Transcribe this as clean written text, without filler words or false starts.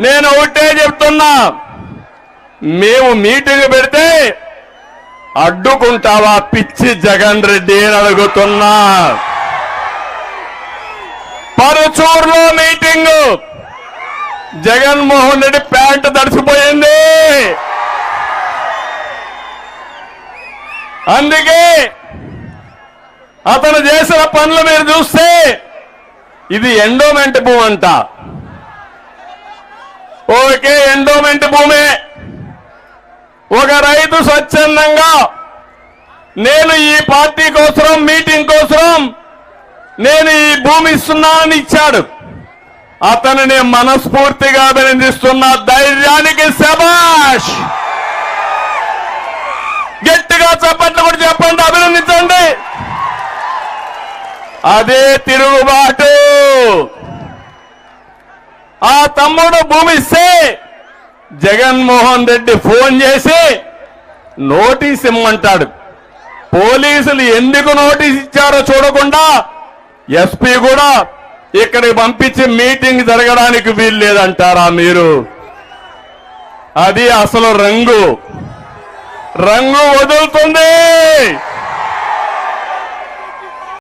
నేను ఒకటే చెప్తున్నా, మేము మీటింగ్ పెడితే అడ్డుకుంటావా పిచ్చి జగన్ రెడ్డి అని అడుగుతున్నా. పరుచూరులో మీటింగ్, జగన్మోహన్ రెడ్డి ప్యాంటు తడిసిపోయింది. అందుకే అతను చేసిన పనులు మీరు చూస్తే ఇది ఎండోమెంట్ భూమి అంట. ఓకే, ఎండోమెంట్ భూమే. ఒక రైతు స్వచ్ఛందంగా నేను ఈ పార్టీ కోసం మీటింగ్ కోసం నేను ఈ భూమి ఇస్తున్నానని ఇచ్చాడు. అతనిని మనస్ఫూర్తిగా అభినందిస్తున్న. ధైర్యానికి శభాష్. గట్టిగా చప్పట్లు కూడా చెప్పండి, అభినందించండి. అదే తిరుగుబాటు. ఆ తమ్ముడు భూమి ఇస్తే జగన్మోహన్ రెడ్డి ఫోన్ చేసి నోటీస్ ఇమ్మంటాడు. పోలీసులు ఎందుకు నోటీస్ ఇచ్చారో చూడకుండా ఎస్పీ కూడా ఇక్కడికి పంపించి మీటింగ్ జరగడానికి వీలు లేదంటారా మీరు? అది అసలు రంగు వదులుతుంది.